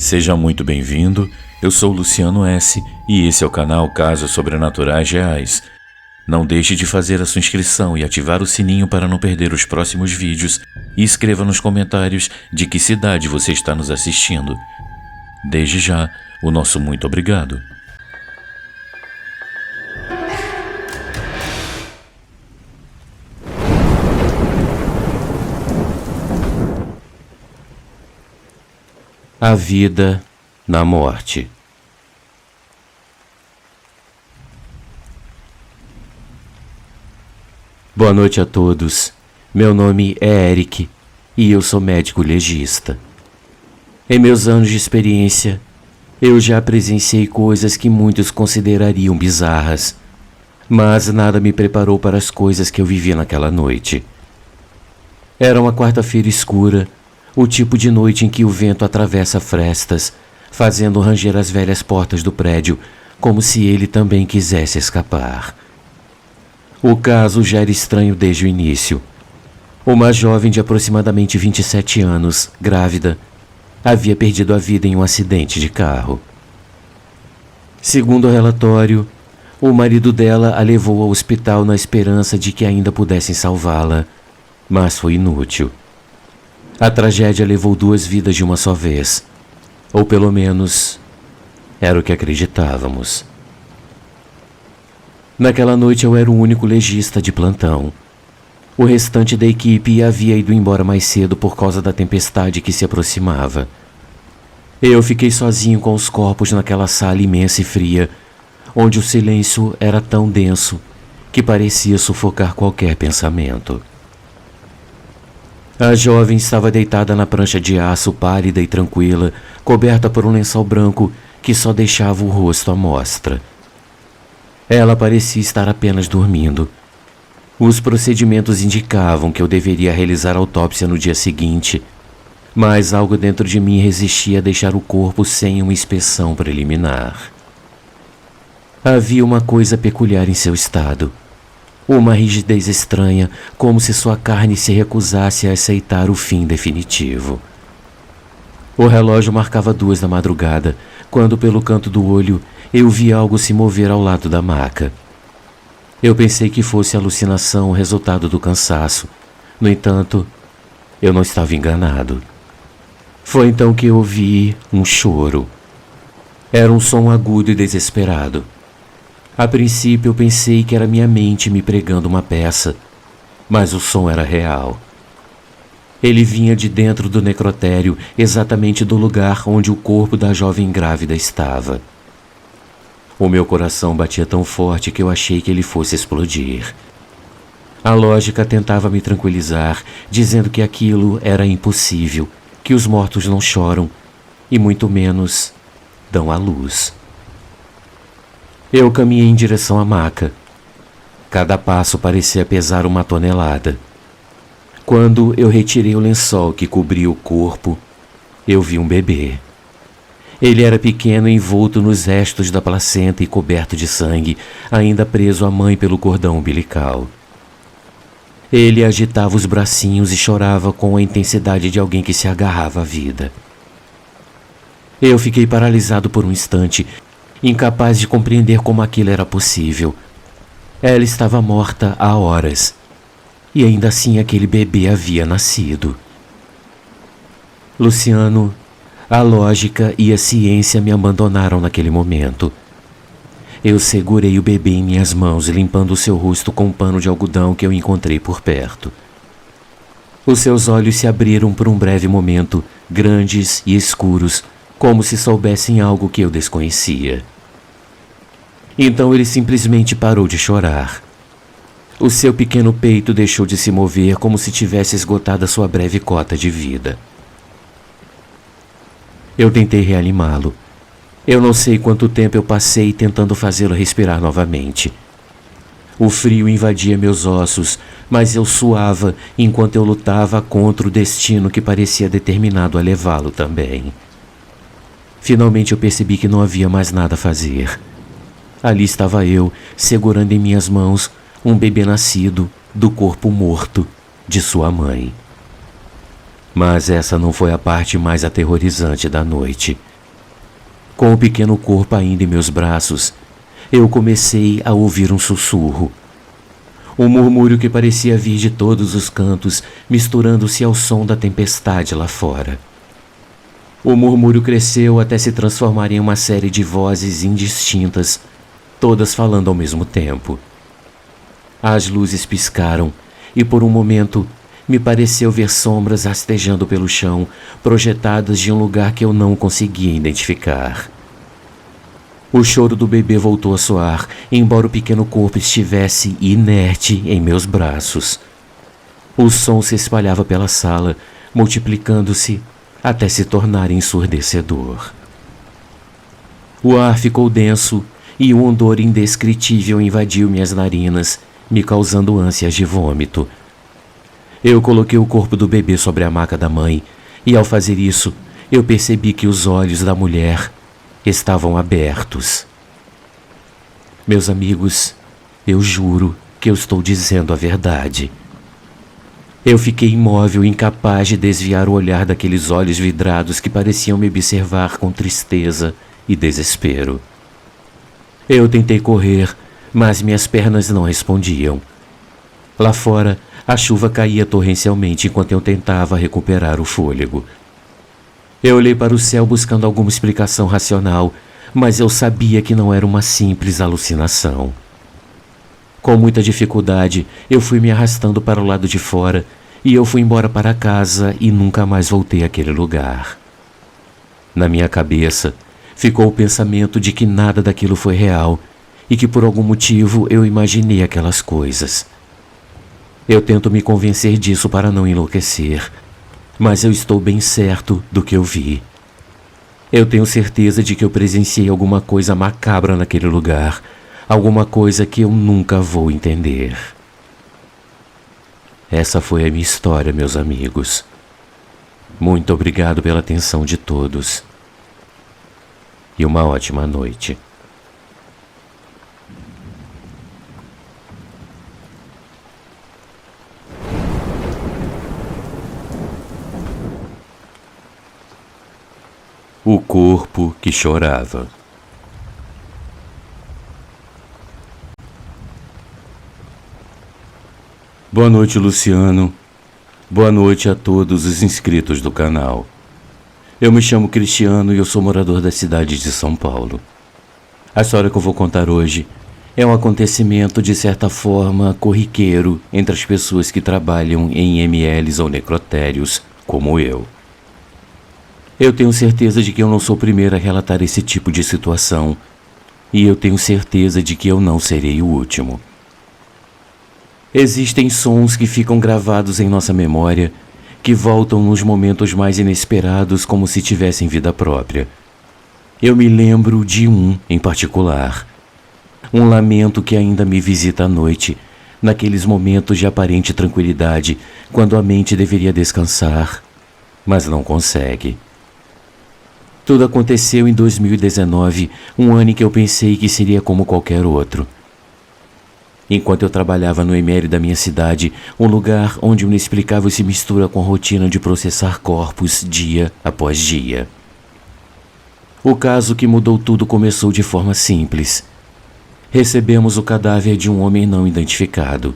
Seja muito bem-vindo, eu sou Luciano S. e esse é o canal Casos Sobrenaturais Reais. Não deixe de fazer a sua inscrição e ativar o sininho para não perder os próximos vídeos e escreva nos comentários de que cidade você está nos assistindo. Desde já, o nosso muito obrigado. A vida na morte. Boa noite a todos. Meu nome é Eric e eu sou médico legista. Em meus anos de experiência, eu já presenciei coisas que muitos considerariam bizarras, mas nada me preparou para as coisas que eu vivi naquela noite. Era uma quarta-feira escura, o tipo de noite em que o vento atravessa frestas, fazendo ranger as velhas portas do prédio, como se ele também quisesse escapar. O caso já era estranho desde o início. Uma jovem de aproximadamente 27 anos, grávida, havia perdido a vida em um acidente de carro. Segundo o relatório, o marido dela a levou ao hospital na esperança de que ainda pudessem salvá-la, mas foi inútil. A tragédia levou 2 vidas de uma só vez, ou pelo menos era o que acreditávamos. Naquela noite eu era o único legista de plantão. O restante da equipe havia ido embora mais cedo por causa da tempestade que se aproximava. Eu fiquei sozinho com os corpos naquela sala imensa e fria, onde o silêncio era tão denso que parecia sufocar qualquer pensamento. A jovem estava deitada na prancha de aço, pálida e tranquila, coberta por um lençol branco que só deixava o rosto à mostra. Ela parecia estar apenas dormindo. Os procedimentos indicavam que eu deveria realizar a autópsia no dia seguinte, mas algo dentro de mim resistia a deixar o corpo sem uma inspeção preliminar. Havia uma coisa peculiar em seu estado. Uma rigidez estranha, como se sua carne se recusasse a aceitar o fim definitivo. O relógio marcava 2 da madrugada, quando pelo canto do olho eu vi algo se mover ao lado da maca. Eu pensei que fosse alucinação o resultado do cansaço. No entanto, eu não estava enganado. Foi então que eu ouvi um choro. Era um som agudo e desesperado. A princípio eu pensei que era minha mente me pregando uma peça, mas o som era real. Ele vinha de dentro do necrotério, exatamente do lugar onde o corpo da jovem grávida estava. O meu coração batia tão forte que eu achei que ele fosse explodir. A lógica tentava me tranquilizar, dizendo que aquilo era impossível, que os mortos não choram e muito menos dão à luz. Eu caminhei em direção à maca. Cada passo parecia pesar 1 tonelada. Quando eu retirei o lençol que cobria o corpo, eu vi um bebê. Ele era pequeno, envolto nos restos da placenta e coberto de sangue, ainda preso à mãe pelo cordão umbilical. Ele agitava os bracinhos e chorava com a intensidade de alguém que se agarrava à vida. Eu fiquei paralisado por um instante, incapaz de compreender como aquilo era possível. Ela estava morta há horas, e ainda assim aquele bebê havia nascido. Luciano, a lógica e a ciência me abandonaram naquele momento. Eu segurei o bebê em minhas mãos, limpando o seu rosto com um pano de algodão que eu encontrei por perto. Os seus olhos se abriram por um breve momento, grandes e escuros, como se soubessem algo que eu desconhecia. Então ele simplesmente parou de chorar. O seu pequeno peito deixou de se mover como se tivesse esgotado a sua breve cota de vida. Eu tentei reanimá-lo. Eu não sei quanto tempo eu passei tentando fazê-lo respirar novamente. O frio invadia meus ossos, mas eu suava enquanto eu lutava contra o destino que parecia determinado a levá-lo também. Finalmente eu percebi que não havia mais nada a fazer. Ali estava eu, segurando em minhas mãos um bebê nascido do corpo morto de sua mãe. Mas essa não foi a parte mais aterrorizante da noite. Com o pequeno corpo ainda em meus braços, eu comecei a ouvir um sussurro. Um murmúrio que parecia vir de todos os cantos, misturando-se ao som da tempestade lá fora. O murmúrio cresceu até se transformar em uma série de vozes indistintas, todas falando ao mesmo tempo. As luzes piscaram e por um momento me pareceu ver sombras rastejando pelo chão, projetadas de um lugar que eu não conseguia identificar. O choro do bebê voltou a soar, embora o pequeno corpo estivesse inerte em meus braços. O som se espalhava pela sala, multiplicando-se até se tornar ensurdecedor. O ar ficou denso e um odor indescritível invadiu minhas narinas, me causando ânsias de vômito. Eu coloquei o corpo do bebê sobre a maca da mãe e, ao fazer isso, eu percebi que os olhos da mulher estavam abertos. Meus amigos, eu juro que eu estou dizendo a verdade. Eu fiquei imóvel, incapaz de desviar o olhar daqueles olhos vidrados que pareciam me observar com tristeza e desespero. Eu tentei correr, mas minhas pernas não respondiam. Lá fora, a chuva caía torrencialmente enquanto eu tentava recuperar o fôlego. Eu olhei para o céu buscando alguma explicação racional, mas eu sabia que não era uma simples alucinação. Com muita dificuldade, eu fui me arrastando para o lado de fora e eu fui embora para casa e nunca mais voltei àquele lugar. Na minha cabeça, ficou o pensamento de que nada daquilo foi real e que por algum motivo eu imaginei aquelas coisas. Eu tento me convencer disso para não enlouquecer, mas eu estou bem certo do que eu vi. Eu tenho certeza de que eu presenciei alguma coisa macabra naquele lugar, alguma coisa que eu nunca vou entender. Essa foi a minha história, meus amigos. Muito obrigado pela atenção de todos. E uma ótima noite. O corpo que chorava. Boa noite, Luciano. Boa noite a todos os inscritos do canal. Eu me chamo Cristiano e eu sou morador da cidade de São Paulo. A história que eu vou contar hoje é um acontecimento de certa forma corriqueiro entre as pessoas que trabalham em MLs ou necrotérios, como eu. Eu tenho certeza de que eu não sou o primeiro a relatar esse tipo de situação, e eu tenho certeza de que eu não serei o último. Existem sons que ficam gravados em nossa memória, que voltam nos momentos mais inesperados como se tivessem vida própria. Eu me lembro de um em particular. Um lamento que ainda me visita à noite, naqueles momentos de aparente tranquilidade, quando a mente deveria descansar, mas não consegue. Tudo aconteceu em 2019, um ano em que eu pensei que seria como qualquer outro. Enquanto eu trabalhava no ML da minha cidade, um lugar onde o inexplicável se mistura com a rotina de processar corpos dia após dia. O caso que mudou tudo começou de forma simples. Recebemos o cadáver de um homem não identificado.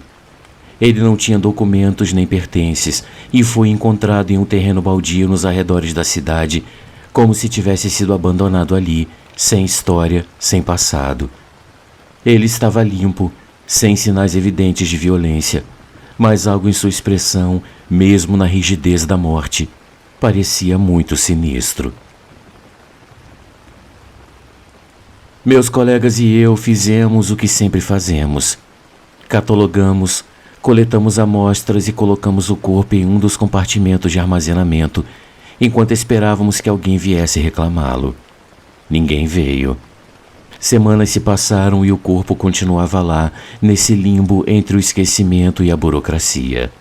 Ele não tinha documentos nem pertences e foi encontrado em um terreno baldio nos arredores da cidade, como se tivesse sido abandonado ali, sem história, sem passado. Ele estava limpo, sem sinais evidentes de violência, mas algo em sua expressão, mesmo na rigidez da morte, parecia muito sinistro. Meus colegas e eu fizemos o que sempre fazemos. Catalogamos, coletamos amostras e colocamos o corpo em um dos compartimentos de armazenamento, enquanto esperávamos que alguém viesse reclamá-lo. Ninguém veio. Semanas se passaram e o corpo continuava lá, nesse limbo entre o esquecimento e a burocracia.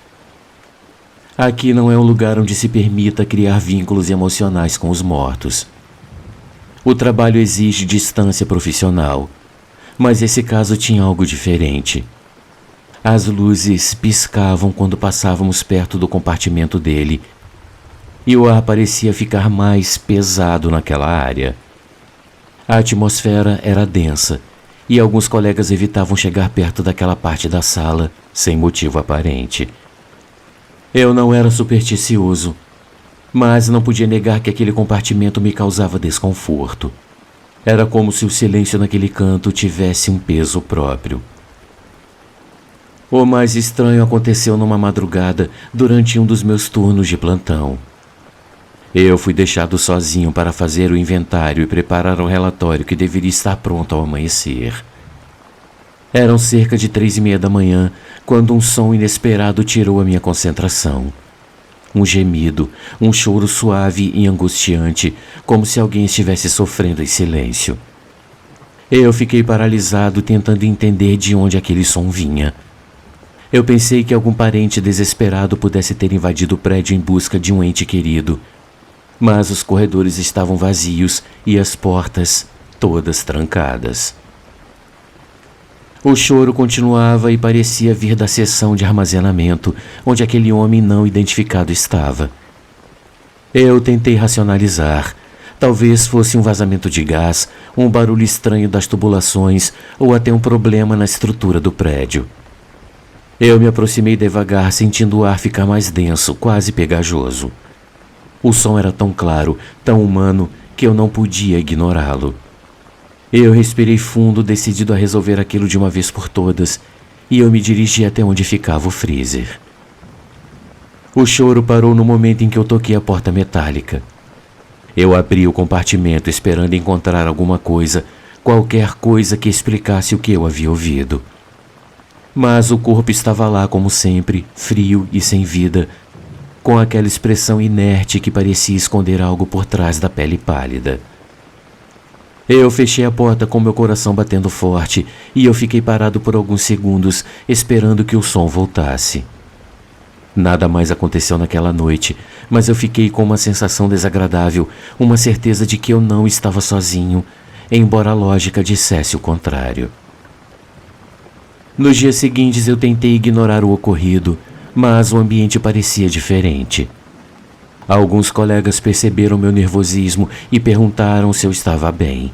Aqui não é um lugar onde se permita criar vínculos emocionais com os mortos. O trabalho exige distância profissional, mas esse caso tinha algo diferente. As luzes piscavam quando passávamos perto do compartimento dele, e o ar parecia ficar mais pesado naquela área. A atmosfera era densa e alguns colegas evitavam chegar perto daquela parte da sala sem motivo aparente. Eu não era supersticioso, mas não podia negar que aquele compartimento me causava desconforto. Era como se o silêncio naquele canto tivesse um peso próprio. O mais estranho aconteceu numa madrugada durante um dos meus turnos de plantão. Eu fui deixado sozinho para fazer o inventário e preparar o relatório que deveria estar pronto ao amanhecer. Eram cerca de 3:30 da manhã quando um som inesperado tirou a minha concentração. Um gemido, um choro suave e angustiante, como se alguém estivesse sofrendo em silêncio. Eu fiquei paralisado tentando entender de onde aquele som vinha. Eu pensei que algum parente desesperado pudesse ter invadido o prédio em busca de um ente querido, mas os corredores estavam vazios e as portas todas trancadas. O choro continuava e parecia vir da seção de armazenamento, onde aquele homem não identificado estava. Eu tentei racionalizar. Talvez fosse um vazamento de gás, um barulho estranho das tubulações ou até um problema na estrutura do prédio. Eu me aproximei devagar, sentindo o ar ficar mais denso, quase pegajoso. O som era tão claro, tão humano, que eu não podia ignorá-lo. Eu respirei fundo, decidido a resolver aquilo de uma vez por todas, e eu me dirigi até onde ficava o freezer. O choro parou no momento em que eu toquei a porta metálica. Eu abri o compartimento esperando encontrar alguma coisa, qualquer coisa que explicasse o que eu havia ouvido. Mas o corpo estava lá como sempre, frio e sem vida, com aquela expressão inerte que parecia esconder algo por trás da pele pálida. Eu fechei a porta com meu coração batendo forte e eu fiquei parado por alguns segundos, esperando que o som voltasse. Nada mais aconteceu naquela noite, mas eu fiquei com uma sensação desagradável, uma certeza de que eu não estava sozinho, embora a lógica dissesse o contrário. Nos dias seguintes eu tentei ignorar o ocorrido, mas o ambiente parecia diferente. Alguns colegas perceberam meu nervosismo e perguntaram se eu estava bem.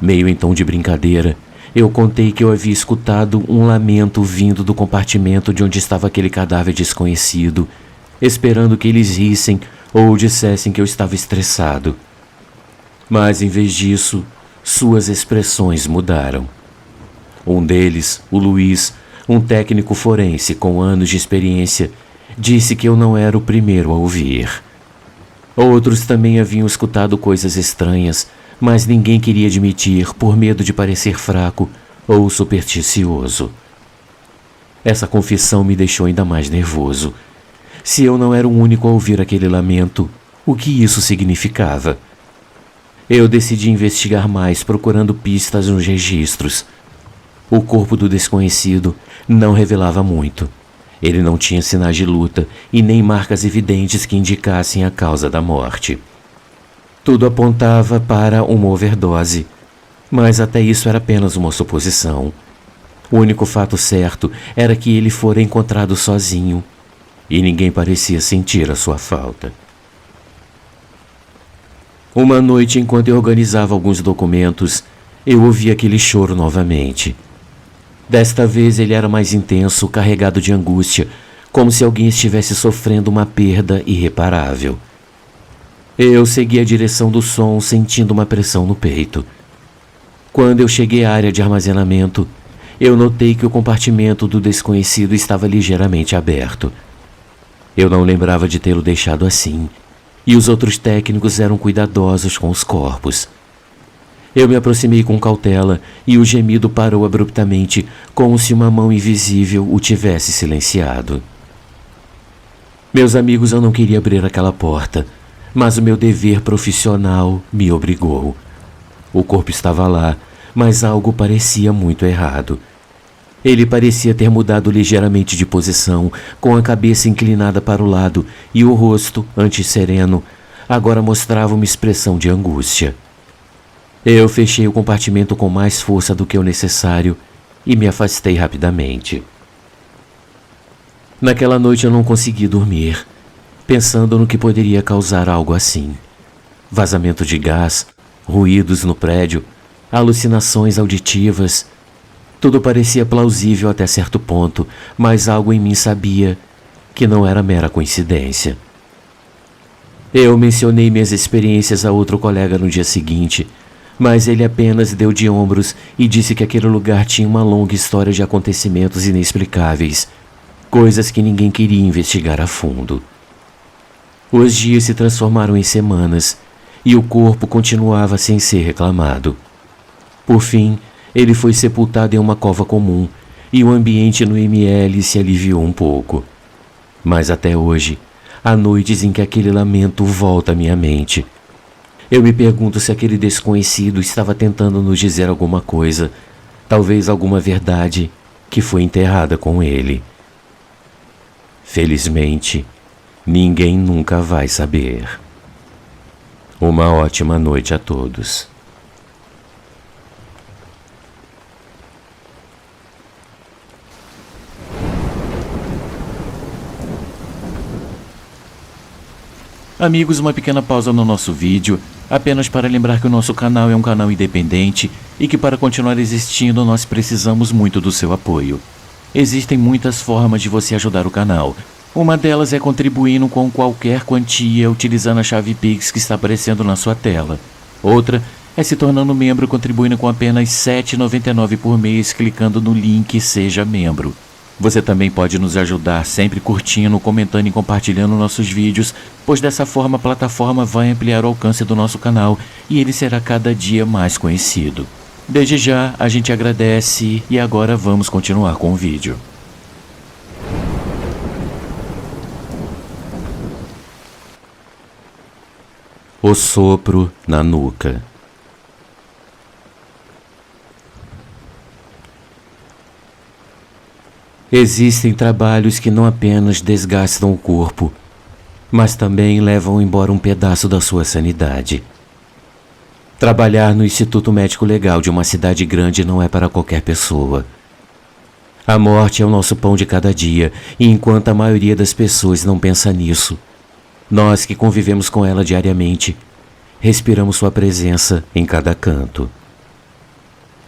Meio em tom de brincadeira, eu contei que eu havia escutado um lamento vindo do compartimento de onde estava aquele cadáver desconhecido, esperando que eles rissem ou dissessem que eu estava estressado. Mas em vez disso, suas expressões mudaram. Um deles, o Luiz, um técnico forense com anos de experiência, disse que eu não era o primeiro a ouvir. Outros também haviam escutado coisas estranhas, mas ninguém queria admitir por medo de parecer fraco ou supersticioso. Essa confissão me deixou ainda mais nervoso. Se eu não era o único a ouvir aquele lamento, o que isso significava? Eu decidi investigar mais, procurando pistas nos registros. O corpo do desconhecido não revelava muito. Ele não tinha sinais de luta e nem marcas evidentes que indicassem a causa da morte. Tudo apontava para uma overdose, mas até isso era apenas uma suposição. O único fato certo era que ele fora encontrado sozinho e ninguém parecia sentir a sua falta. Uma noite, enquanto eu organizava alguns documentos, eu ouvi aquele choro novamente. Desta vez ele era mais intenso, carregado de angústia, como se alguém estivesse sofrendo uma perda irreparável. Eu segui a direção do som, sentindo uma pressão no peito. Quando eu cheguei à área de armazenamento, eu notei que o compartimento do desconhecido estava ligeiramente aberto. Eu não lembrava de tê-lo deixado assim, e os outros técnicos eram cuidadosos com os corpos. Eu me aproximei com cautela e o gemido parou abruptamente, como se uma mão invisível o tivesse silenciado. Meus amigos, eu não queria abrir aquela porta, mas o meu dever profissional me obrigou. O corpo estava lá, mas algo parecia muito errado. Ele parecia ter mudado ligeiramente de posição, com a cabeça inclinada para o lado e o rosto, antes sereno, agora mostrava uma expressão de angústia. Eu fechei o compartimento com mais força do que o necessário e me afastei rapidamente. Naquela noite eu não consegui dormir, pensando no que poderia causar algo assim. Vazamento de gás, ruídos no prédio, alucinações auditivas. Tudo parecia plausível até certo ponto, mas algo em mim sabia que não era mera coincidência. Eu mencionei minhas experiências a outro colega no dia seguinte, mas ele apenas deu de ombros e disse que aquele lugar tinha uma longa história de acontecimentos inexplicáveis, coisas que ninguém queria investigar a fundo. Os dias se transformaram em semanas e o corpo continuava sem ser reclamado. Por fim, ele foi sepultado em uma cova comum e o ambiente no ML se aliviou um pouco. Mas até hoje, há noites em que aquele lamento volta à minha mente. Eu me pergunto se aquele desconhecido estava tentando nos dizer alguma coisa, talvez alguma verdade que foi enterrada com ele. Felizmente, ninguém nunca vai saber. Uma ótima noite a todos. Amigos, uma pequena pausa no nosso vídeo, apenas para lembrar que o nosso canal é um canal independente e que para continuar existindo nós precisamos muito do seu apoio. Existem muitas formas de você ajudar o canal. Uma delas é contribuindo com qualquer quantia utilizando a chave Pix que está aparecendo na sua tela. Outra é se tornando membro contribuindo com apenas R$ 7,99 por mês clicando no link Seja Membro. Você também pode nos ajudar sempre curtindo, comentando e compartilhando nossos vídeos, pois dessa forma a plataforma vai ampliar o alcance do nosso canal e ele será cada dia mais conhecido. Desde já, a gente agradece e agora vamos continuar com o vídeo. O sopro na nuca. Existem trabalhos que não apenas desgastam o corpo, mas também levam embora um pedaço da sua sanidade. Trabalhar no Instituto Médico Legal de uma cidade grande não é para qualquer pessoa. A morte é o nosso pão de cada dia, e enquanto a maioria das pessoas não pensa nisso, nós que convivemos com ela diariamente, respiramos sua presença em cada canto.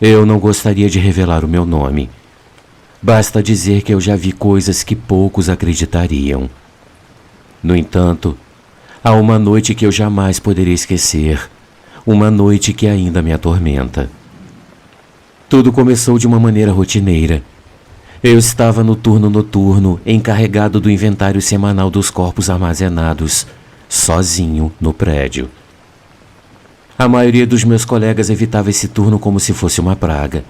Eu não gostaria de revelar o meu nome. Basta dizer que eu já vi coisas que poucos acreditariam. No entanto, há uma noite que eu jamais poderei esquecer, uma noite que ainda me atormenta. Tudo começou de uma maneira rotineira. Eu estava no turno noturno, encarregado do inventário semanal dos corpos armazenados, sozinho no prédio. A maioria dos meus colegas evitava esse turno como se fosse uma praga.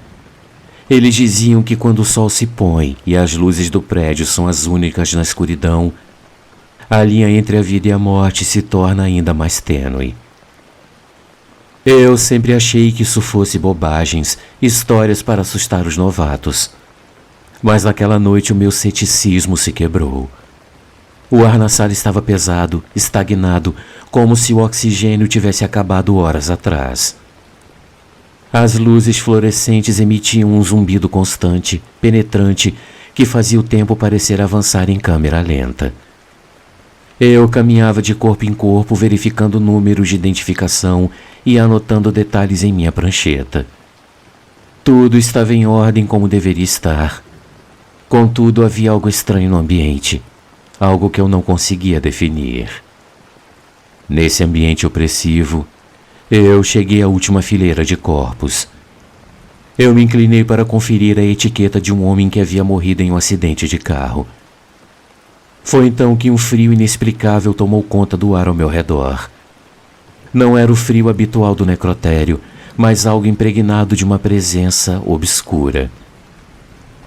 Eles diziam que quando o sol se põe e as luzes do prédio são as únicas na escuridão, a linha entre a vida e a morte se torna ainda mais tênue. Eu sempre achei que isso fosse bobagens, histórias para assustar os novatos. Mas naquela noite o meu ceticismo se quebrou. O ar na sala estava pesado, estagnado, como se o oxigênio tivesse acabado horas atrás. As luzes fluorescentes emitiam um zumbido constante, penetrante, que fazia o tempo parecer avançar em câmera lenta. Eu caminhava de corpo em corpo, verificando números de identificação e anotando detalhes em minha prancheta. Tudo estava em ordem como deveria estar. Contudo, havia algo estranho no ambiente, algo que eu não conseguia definir. Nesse ambiente opressivo, eu cheguei à última fileira de corpos. Eu me inclinei para conferir a etiqueta de um homem que havia morrido em um acidente de carro. Foi então que um frio inexplicável tomou conta do ar ao meu redor. Não era o frio habitual do necrotério, mas algo impregnado de uma presença obscura.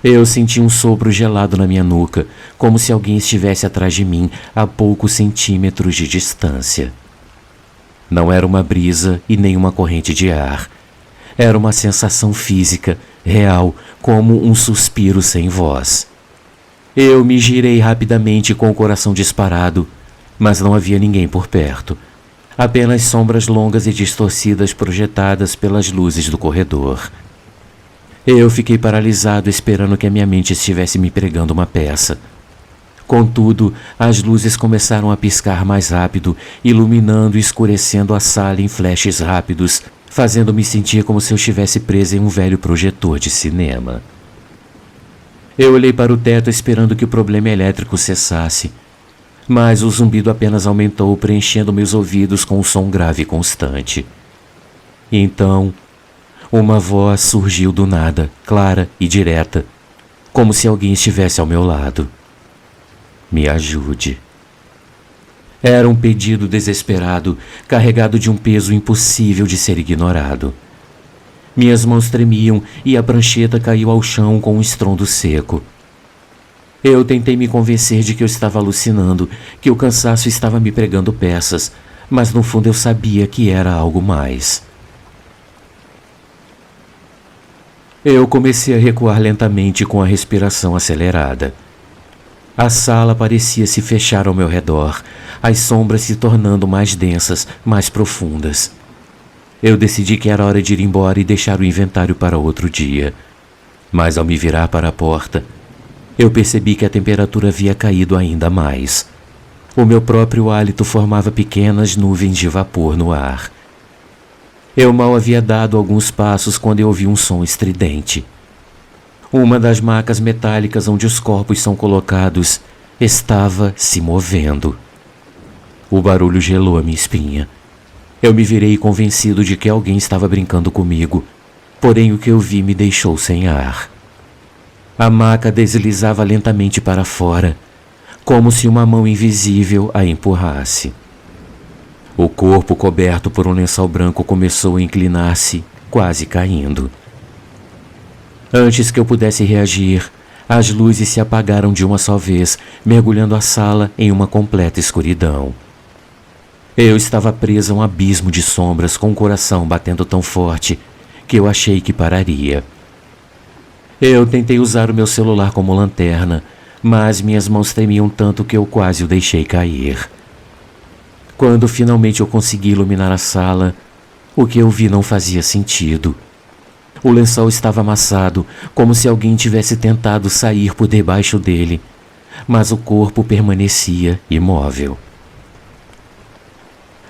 Eu senti um sopro gelado na minha nuca, como se alguém estivesse atrás de mim a poucos centímetros de distância. Não era uma brisa e nem uma corrente de ar. Era uma sensação física, real, como um suspiro sem voz. Eu me girei rapidamente com o coração disparado, mas não havia ninguém por perto. Apenas sombras longas e distorcidas projetadas pelas luzes do corredor. Eu fiquei paralisado esperando que a minha mente estivesse me pregando uma peça. Contudo, as luzes começaram a piscar mais rápido, iluminando e escurecendo a sala em flashes rápidos, fazendo-me sentir como se eu estivesse presa em um velho projetor de cinema. Eu olhei para o teto esperando que o problema elétrico cessasse, mas o zumbido apenas aumentou, preenchendo meus ouvidos com um som grave e constante. Então, uma voz surgiu do nada, clara e direta, como se alguém estivesse ao meu lado. Me ajude. Era um pedido desesperado, carregado de um peso impossível de ser ignorado. Minhas mãos tremiam e a prancheta caiu ao chão com um estrondo seco. Eu tentei me convencer de que eu estava alucinando, que o cansaço estava me pregando peças, mas no fundo eu sabia que era algo mais. Eu comecei a recuar lentamente com a respiração acelerada. A sala parecia se fechar ao meu redor, as sombras se tornando mais densas, mais profundas. Eu decidi que era hora de ir embora e deixar o inventário para outro dia. Mas ao me virar para a porta, eu percebi que a temperatura havia caído ainda mais. O meu próprio hálito formava pequenas nuvens de vapor no ar. Eu mal havia dado alguns passos quando eu ouvi um som estridente. Uma das macas metálicas onde os corpos são colocados estava se movendo. O barulho gelou a minha espinha. Eu me virei convencido de que alguém estava brincando comigo, porém o que eu vi me deixou sem ar. A maca deslizava lentamente para fora, como se uma mão invisível a empurrasse. O corpo coberto por um lençol branco começou a inclinar-se, quase caindo. Antes que eu pudesse reagir, as luzes se apagaram de uma só vez, mergulhando a sala em uma completa escuridão. Eu estava presa a um abismo de sombras com o coração batendo tão forte que eu achei que pararia. Eu tentei usar o meu celular como lanterna, mas minhas mãos tremiam tanto que eu quase o deixei cair. Quando finalmente eu consegui iluminar a sala, o que eu vi não fazia sentido. O lençol estava amassado, como se alguém tivesse tentado sair por debaixo dele, mas o corpo permanecia imóvel.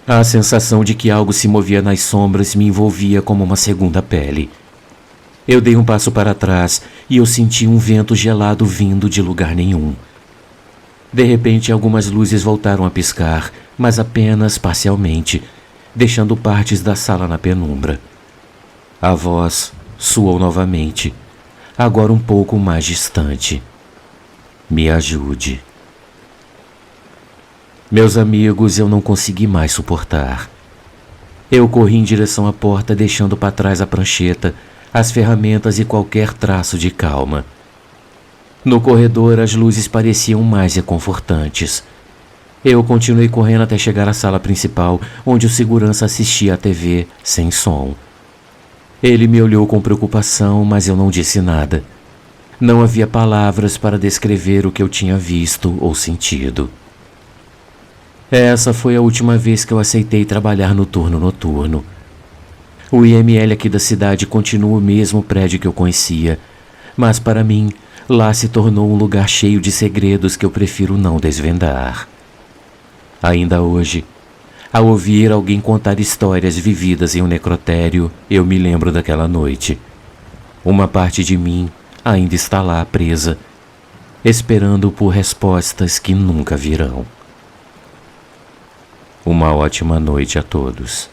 A sensação de que algo se movia nas sombras me envolvia como uma segunda pele. Eu dei um passo para trás e eu senti um vento gelado vindo de lugar nenhum. De repente, algumas luzes voltaram a piscar, mas apenas parcialmente, deixando partes da sala na penumbra. A voz soou novamente, agora um pouco mais distante. Me ajude. Meus amigos, eu não consegui mais suportar. Eu corri em direção à porta, deixando para trás a prancheta, as ferramentas e qualquer traço de calma. No corredor, as luzes pareciam mais reconfortantes. Eu continuei correndo até chegar à sala principal, onde o segurança assistia à TV sem som. Ele me olhou com preocupação, mas eu não disse nada. Não havia palavras para descrever o que eu tinha visto ou sentido. Essa foi a última vez que eu aceitei trabalhar no turno noturno. O IML aqui da cidade continua o mesmo prédio que eu conhecia, mas para mim, lá se tornou um lugar cheio de segredos que eu prefiro não desvendar. Ainda hoje, ao ouvir alguém contar histórias vividas em um necrotério, eu me lembro daquela noite. Uma parte de mim ainda está lá presa, esperando por respostas que nunca virão. Uma ótima noite a todos.